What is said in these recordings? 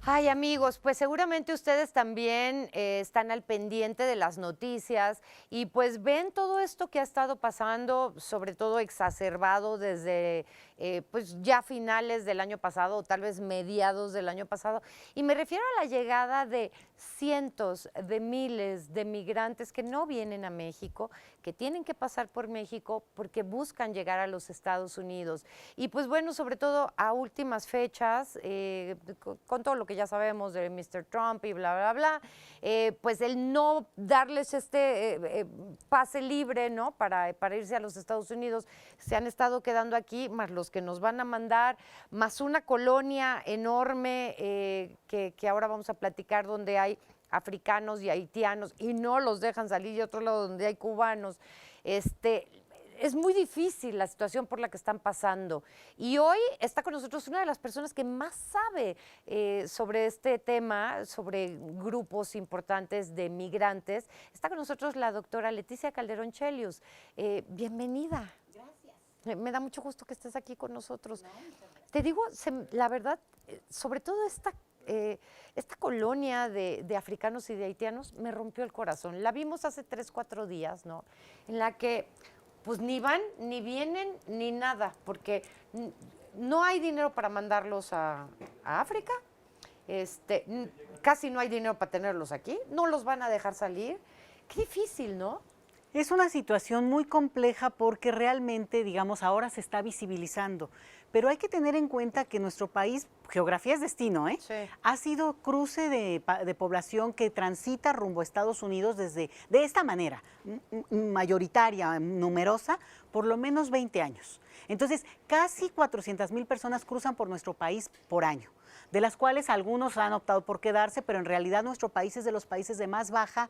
Ay, amigos, pues seguramente ustedes también están al pendiente de las noticias y pues ven todo esto que ha estado pasando, sobre todo exacerbado desde pues ya finales del año pasado o tal vez mediados del año pasado. Y me refiero a la llegada de cientos de miles de migrantes que no vienen a México, que tienen que pasar por México porque buscan llegar a los Estados Unidos. Y pues bueno, sobre todo a últimas fechas, con todo lo que ya sabemos de Mr. Trump y bla, bla, bla, pues el no darles pase libre, ¿no? Para irse a los Estados Unidos, se han estado quedando aquí, más los que nos van a mandar, más una colonia enorme que ahora vamos a platicar donde hay africanos y haitianos y no los dejan salir, y otro lado donde hay cubanos. Es muy difícil la situación por la que están pasando. Y hoy está con nosotros una de las personas que más sabe sobre este tema, sobre grupos importantes de migrantes. Está con nosotros la doctora Leticia Calderón Chelius. Bienvenida. Gracias. Me da mucho gusto que estés aquí con nosotros. No, te digo, la verdad, sobre todo esta colonia de africanos y de haitianos me rompió el corazón. La vimos hace 3, 4 días, ¿no? En la que pues ni van, ni vienen, ni nada, porque no hay dinero para mandarlos a África, casi no hay dinero para tenerlos aquí, no los van a dejar salir. Qué difícil, ¿no? Es una situación muy compleja porque realmente, digamos, ahora se está visibilizando. Pero hay que tener en cuenta que nuestro país, geografía es destino, ¿eh? Sí. Ha sido cruce de población que transita rumbo a Estados Unidos de esta manera, mayoritaria, numerosa, por lo menos 20 años. Entonces, casi 400,000 personas cruzan por nuestro país por año, de las cuales algunos han optado por quedarse, pero en realidad nuestro país es de los países de más baja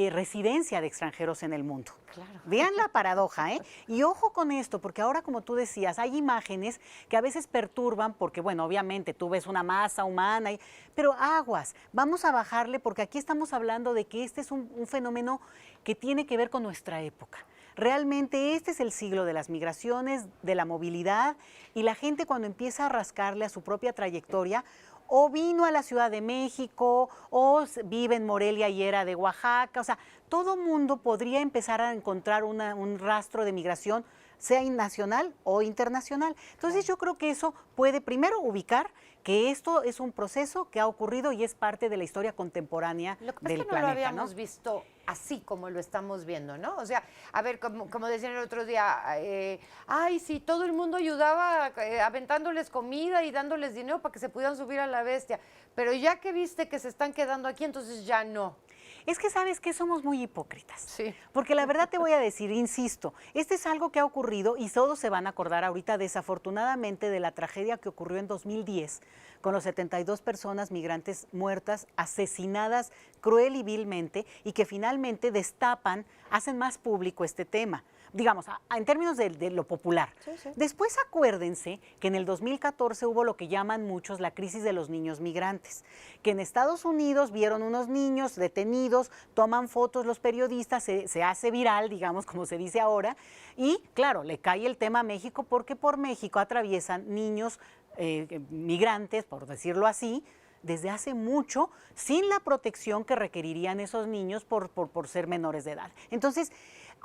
residencia de extranjeros en el mundo. Claro. Vean la paradoja, ¿eh? Y ojo con esto, porque ahora, como tú decías, hay imágenes que a veces perturban, porque, bueno, obviamente tú ves una masa humana, pero aguas, vamos a bajarle, porque aquí estamos hablando de que este es un fenómeno que tiene que ver con nuestra época. Realmente este es el siglo de las migraciones, de la movilidad, y la gente cuando empieza a rascarle a su propia trayectoria, o vino a la Ciudad de México, o vive en Morelia y era de Oaxaca, o sea, todo mundo podría empezar a encontrar un rastro de migración, sea nacional o internacional. Entonces yo creo que eso puede primero ubicar que esto es un proceso que ha ocurrido y es parte de la historia contemporánea del planeta. Lo que pasa es que no lo habíamos visto así como lo estamos viendo, ¿no? O sea, a ver, como decían el otro día, ay, sí, todo el mundo ayudaba aventándoles comida y dándoles dinero para que se pudieran subir a la bestia, pero ya que viste que se están quedando aquí, entonces ya no. Es que sabes que somos muy hipócritas. Sí. Porque la verdad te voy a decir, insisto, este es algo que ha ocurrido y todos se van a acordar ahorita desafortunadamente de la tragedia que ocurrió en 2010 con los 72 personas migrantes muertas, asesinadas cruel y vilmente y que finalmente destapan, hacen más público este tema. Digamos, en términos de lo popular. Sí, sí. Después acuérdense que en el 2014 hubo lo que llaman muchos la crisis de los niños migrantes, que en Estados Unidos vieron unos niños detenidos, toman fotos los periodistas, se hace viral, digamos, como se dice ahora, y claro, le cae el tema a México porque por México atraviesan niños migrantes, por decirlo así, desde hace mucho, sin la protección que requerirían esos niños por ser menores de edad. Entonces,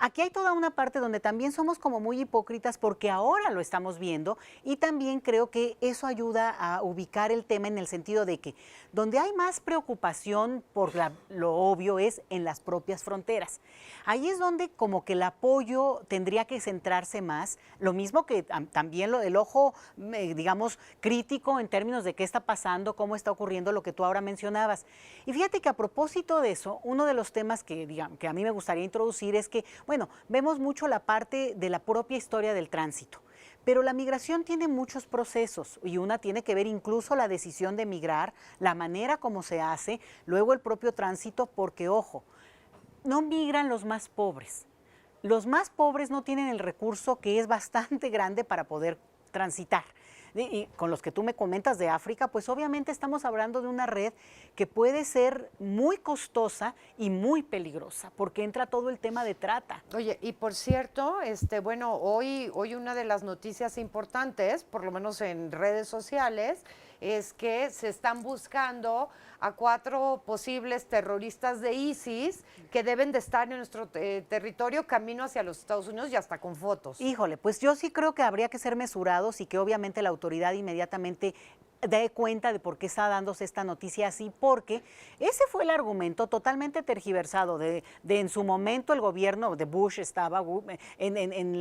aquí hay toda una parte donde también somos como muy hipócritas porque ahora lo estamos viendo y también creo que eso ayuda a ubicar el tema en el sentido de que donde hay más preocupación por lo obvio es en las propias fronteras. Ahí es donde como que el apoyo tendría que centrarse más, lo mismo que también el ojo, digamos, crítico en términos de qué está pasando, cómo está ocurriendo lo que tú ahora mencionabas. Y fíjate que a propósito de eso, uno de los temas que a mí me gustaría introducir es que, bueno, vemos mucho la parte de la propia historia del tránsito, pero la migración tiene muchos procesos y una tiene que ver incluso la decisión de migrar, la manera como se hace, luego el propio tránsito, porque, ojo, no migran los más pobres. Los más pobres no tienen el recurso que es bastante grande para poder transitar. Y con los que tú me comentas de África, pues obviamente estamos hablando de una red que puede ser muy costosa y muy peligrosa, porque entra todo el tema de trata. Oye, y por cierto, bueno, hoy una de las noticias importantes, por lo menos en redes sociales, es que se están buscando a 4 posibles terroristas de ISIS que deben de estar en nuestro territorio camino hacia los Estados Unidos y hasta con fotos. Híjole, pues yo sí creo que habría que ser mesurados y que obviamente la autoridad inmediatamente dé cuenta de por qué está dándose esta noticia así, porque ese fue el argumento totalmente tergiversado de en su momento el gobierno de Bush estaba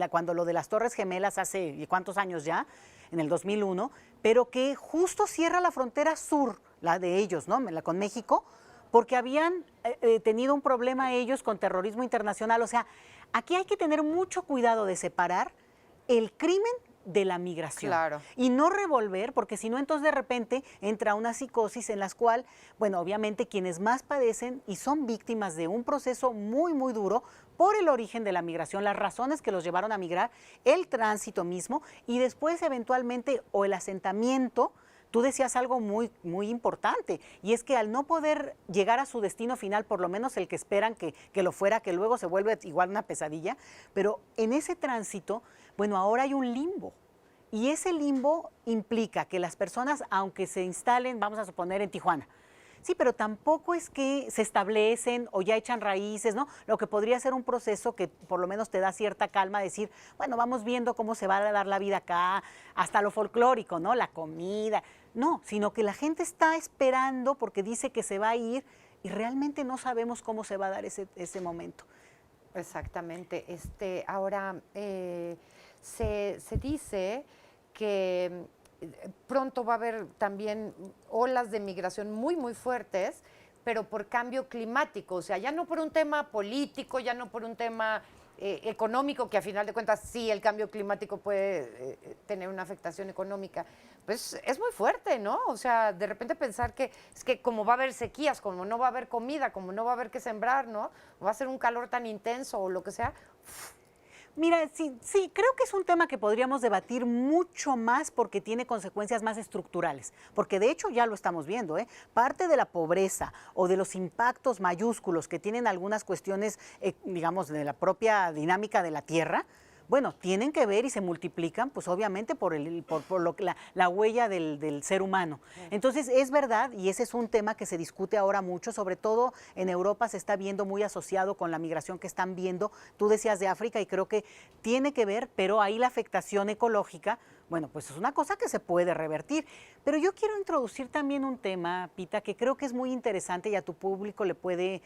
cuando lo de las Torres Gemelas hace ¿cuántos años ya? En el 2001, pero que justo cierra la frontera sur, la de ellos, ¿no? Con México, porque habían tenido un problema ellos con terrorismo internacional. O sea, aquí hay que tener mucho cuidado de separar el crimen de la migración. Claro. Y no revolver, porque si no, entonces de repente entra una psicosis en la cual, bueno, obviamente quienes más padecen y son víctimas de un proceso muy, muy duro por el origen de la migración, las razones que los llevaron a migrar, el tránsito mismo y después eventualmente o el asentamiento. Tú decías algo muy, muy importante, y es que al no poder llegar a su destino final, por lo menos el que esperan que lo fuera, que luego se vuelve igual una pesadilla, pero en ese tránsito, bueno, ahora hay un limbo. Y ese limbo implica que las personas, aunque se instalen, vamos a suponer, en Tijuana, sí, pero tampoco es que se establecen o ya echan raíces, ¿no? Lo que podría ser un proceso que por lo menos te da cierta calma, decir, bueno, vamos viendo cómo se va a dar la vida acá, hasta lo folclórico, ¿no? La comida. No, sino que la gente está esperando porque dice que se va a ir y realmente no sabemos cómo se va a dar ese momento. Exactamente. Ahora, se dice que pronto va a haber también olas de migración muy, muy fuertes, pero por cambio climático, o sea, ya no por un tema político, ya no por un tema económico, que a final de cuentas sí, el cambio climático puede tener una afectación económica, pues es muy fuerte, ¿no? O sea, de repente pensar que es que como va a haber sequías, como no va a haber comida, como no va a haber que sembrar, ¿no? Va a ser un calor tan intenso o lo que sea. Mira, sí, creo que es un tema que podríamos debatir mucho más porque tiene consecuencias más estructurales, porque de hecho ya lo estamos viendo, ¿eh? Parte de la pobreza o de los impactos mayúsculos que tienen algunas cuestiones, digamos, de la propia dinámica de la Tierra, bueno, tienen que ver y se multiplican, pues obviamente por la huella del ser humano. Entonces, es verdad, y ese es un tema que se discute ahora mucho, sobre todo en Europa se está viendo muy asociado con la migración que están viendo. Tú decías de África y creo que tiene que ver, pero ahí la afectación ecológica, bueno, pues es una cosa que se puede revertir. Pero yo quiero introducir también un tema, Pita, que creo que es muy interesante y a tu público le puede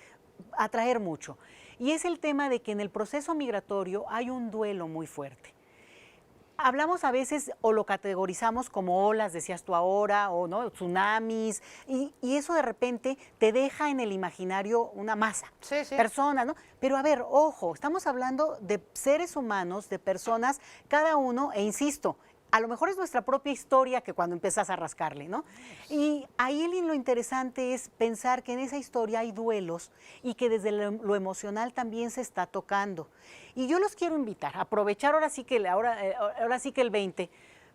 atraer mucho. Y es el tema de que en el proceso migratorio hay un duelo muy fuerte. Hablamos a veces o lo categorizamos como olas, decías tú ahora, o no, tsunamis, y eso de repente te deja en el imaginario una masa, personas, ¿no? Pero a ver, ojo, estamos hablando de seres humanos, de personas, cada uno, e insisto, a lo mejor es nuestra propia historia que cuando empiezas a rascarle, ¿no? Y ahí lo interesante es pensar que en esa historia hay duelos y que desde lo emocional también se está tocando. Y yo los quiero invitar a aprovechar ahora sí que el 20,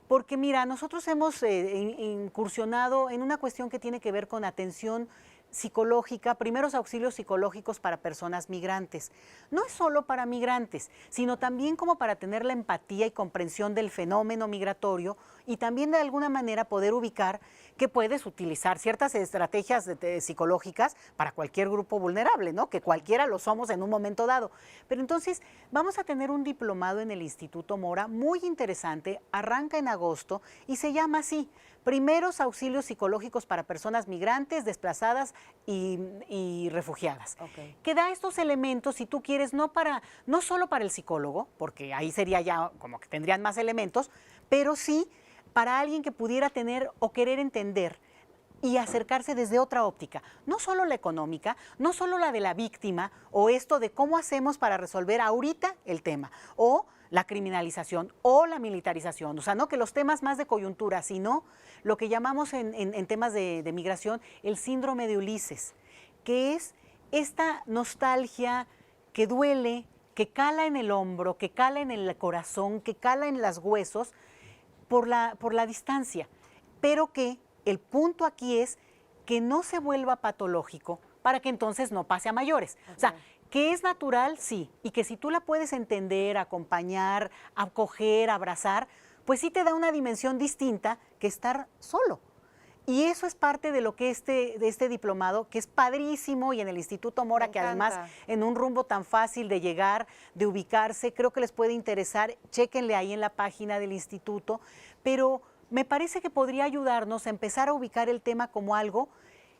porque mira, nosotros hemos incursionado en una cuestión que tiene que ver con atención psicológica, primeros auxilios psicológicos para personas migrantes. No es solo para migrantes, sino también como para tener la empatía y comprensión del fenómeno migratorio y también de alguna manera poder ubicar que puedes utilizar ciertas estrategias psicológicas para cualquier grupo vulnerable, ¿no? Que cualquiera lo somos en un momento dado. Pero entonces vamos a tener un diplomado en el Instituto Mora muy interesante, arranca en agosto y se llama así: Primeros auxilios psicológicos para personas migrantes, desplazadas y refugiadas. Okay. Que da estos elementos, si tú quieres, no solo para el psicólogo, porque ahí sería ya como que tendrían más elementos, pero sí para alguien que pudiera tener o querer entender y acercarse desde otra óptica, no solo la económica, no solo la de la víctima o esto de cómo hacemos para resolver ahorita el tema, o la criminalización o la militarización, o sea, no que los temas más de coyuntura, sino lo que llamamos en temas de migración el síndrome de Ulises, que es esta nostalgia que duele, que cala en el hombro, que cala en el corazón, que cala en los huesos por la distancia, pero que el punto aquí es que no se vuelva patológico para que entonces no pase a mayores. Okay. O sea, que es natural, sí, y que si tú la puedes entender, acompañar, acoger, abrazar, pues sí te da una dimensión distinta que estar solo. Y eso es parte de lo que de este diplomado, que es padrísimo, y en el Instituto Mora, que además en un rumbo tan fácil de llegar, de ubicarse, creo que les puede interesar. Chéquenle ahí en la página del instituto, pero me parece que podría ayudarnos a empezar a ubicar el tema como algo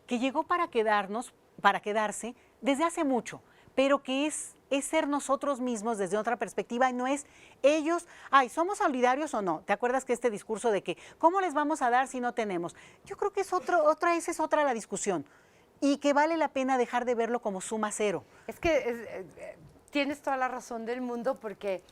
que llegó para quedarse desde hace mucho, pero que es ser nosotros mismos desde otra perspectiva, y no es ellos, ay, ¿somos solidarios o no? ¿Te acuerdas que este discurso de que, ¿cómo les vamos a dar si no tenemos? Yo creo que esa es otra la discusión, y que vale la pena dejar de verlo como suma cero. Es que tienes toda la razón del mundo, porque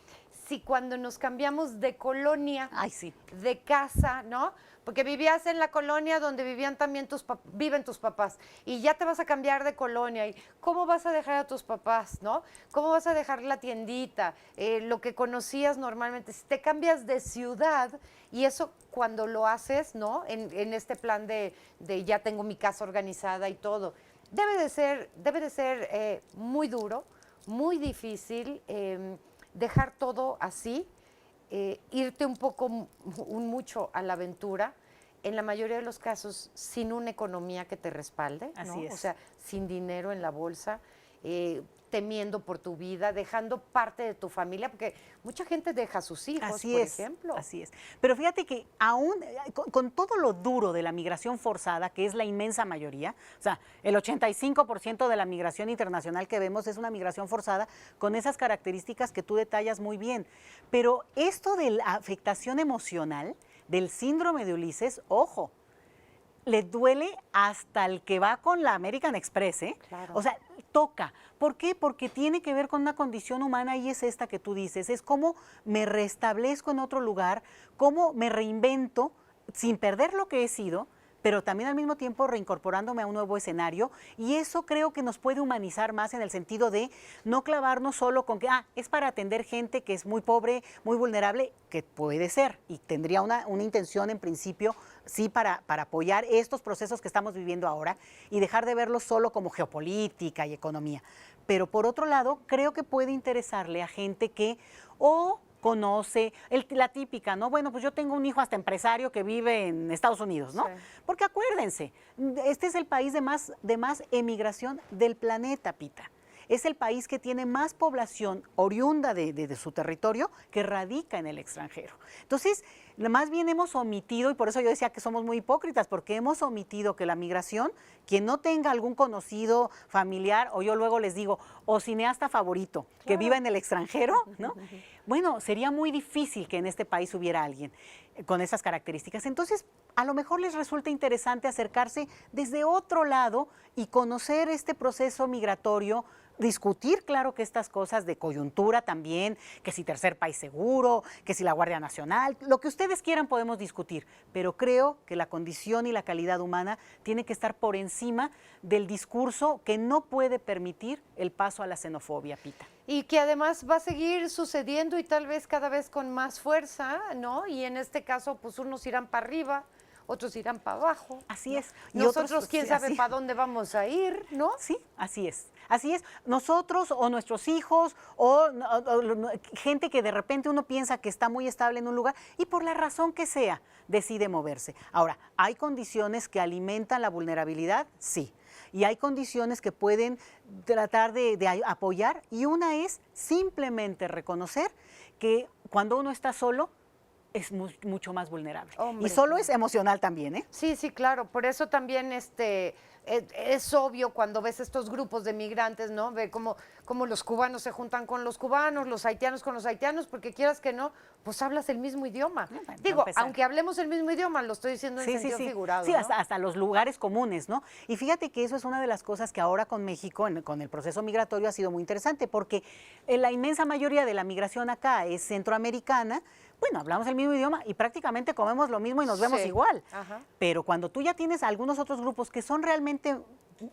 si cuando nos cambiamos de colonia, ay, sí, de casa, ¿no? Porque vivías en la colonia donde vivían también viven tus papás, y ya te vas a cambiar de colonia, y ¿cómo vas a dejar a tus papás, no? ¿Cómo vas a dejar la tiendita, lo que conocías normalmente? Si te cambias de ciudad, y eso cuando lo haces, ¿no? En este plan de ya tengo mi casa organizada y todo, debe de ser muy duro, muy difícil, dejar todo así, irte mucho a la aventura, en la mayoría de los casos sin una economía que te respalde, ¿no? Así es. O sea, sin dinero en la bolsa, temiendo por tu vida, dejando parte de tu familia, porque mucha gente deja a sus hijos, por ejemplo. Así es. Pero fíjate que aún con todo lo duro de la migración forzada, que es la inmensa mayoría, o sea, el 85% de la migración internacional que vemos es una migración forzada con esas características que tú detallas muy bien. Pero esto de la afectación emocional, del síndrome de Ulises, ojo, le duele hasta el que va con la American Express, ¿eh? Claro. O sea, toca. ¿Por qué? Porque tiene que ver con una condición humana, y es esta que tú dices, es cómo me restablezco en otro lugar, cómo me reinvento sin perder lo que he sido, pero también al mismo tiempo reincorporándome a un nuevo escenario, y eso creo que nos puede humanizar más en el sentido de no clavarnos solo con que, es para atender gente que es muy pobre, muy vulnerable, que puede ser, y tendría una intención en principio, sí, para apoyar estos procesos que estamos viviendo ahora, y dejar de verlos solo como geopolítica y economía. Pero por otro lado, creo que puede interesarle a gente que conoce, la típica, ¿no? Bueno, pues yo tengo un hijo hasta empresario que vive en Estados Unidos, ¿no? Sí. Porque acuérdense, este es el país de más emigración del planeta, Pita. Es el país que tiene más población oriunda de su territorio que radica en el extranjero. Entonces, más bien hemos omitido, y por eso yo decía que somos muy hipócritas, porque hemos omitido que la migración, quien no tenga algún conocido, familiar, o yo luego les digo, o cineasta favorito, que viva en el extranjero, ¿no? Bueno, sería muy difícil que en este país hubiera alguien con esas características. Entonces, a lo mejor les resulta interesante acercarse desde otro lado y conocer este proceso migratorio, discutir, claro, que estas cosas de coyuntura también, que si tercer país seguro, que si la Guardia Nacional, lo que ustedes quieran podemos discutir, pero creo que la condición y la calidad humana tiene que estar por encima del discurso que no puede permitir el paso a la xenofobia, Pita. Y que además va a seguir sucediendo, y tal vez cada vez con más fuerza, ¿no? Y en este caso, pues unos irán para arriba, otros irán para abajo. Así es. Y nosotros, quién sabe para dónde vamos a ir, ¿no? Sí, así es. Así es. Nosotros o nuestros hijos o gente que de repente uno piensa que está muy estable en un lugar y por la razón que sea decide moverse. Ahora, ¿hay condiciones que alimentan la vulnerabilidad? Sí. Y hay condiciones que pueden tratar de apoyar, y una es simplemente reconocer que cuando uno está solo, es mucho más vulnerable. Hombre, y solo es emocional también, ¿eh? Sí, sí, claro. Por eso también es obvio cuando ves estos grupos de migrantes, ¿no? Ve cómo los cubanos se juntan con los cubanos, los haitianos con los haitianos, porque quieras que no, pues hablas el mismo idioma. Digo, aunque hablemos el mismo idioma, lo estoy diciendo en sentido figurado. Sí, ¿no? hasta los lugares comunes, ¿no? Y fíjate que eso es una de las cosas que ahora con México, con el proceso migratorio, ha sido muy interesante, porque la inmensa mayoría de la migración acá es centroamericana. Bueno, hablamos el mismo idioma y prácticamente comemos lo mismo y nos vemos igual. Ajá. Pero cuando tú ya tienes algunos otros grupos que son realmente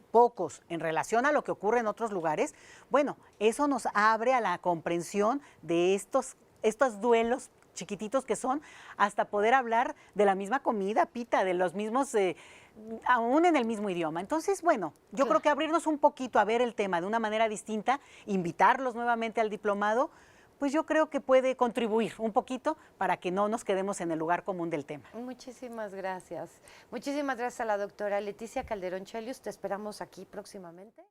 pocos en relación a lo que ocurre en otros lugares, bueno, eso nos abre a la comprensión de estos duelos chiquititos que son, hasta poder hablar de la misma comida, Pita, de los mismos, aún en el mismo idioma. Entonces, bueno, yo creo que abrirnos un poquito a ver el tema de una manera distinta, invitarlos nuevamente al diplomado, pues yo creo que puede contribuir un poquito para que no nos quedemos en el lugar común del tema. Muchísimas gracias. Muchísimas gracias a la doctora Leticia Calderón Chelius. Te esperamos aquí próximamente.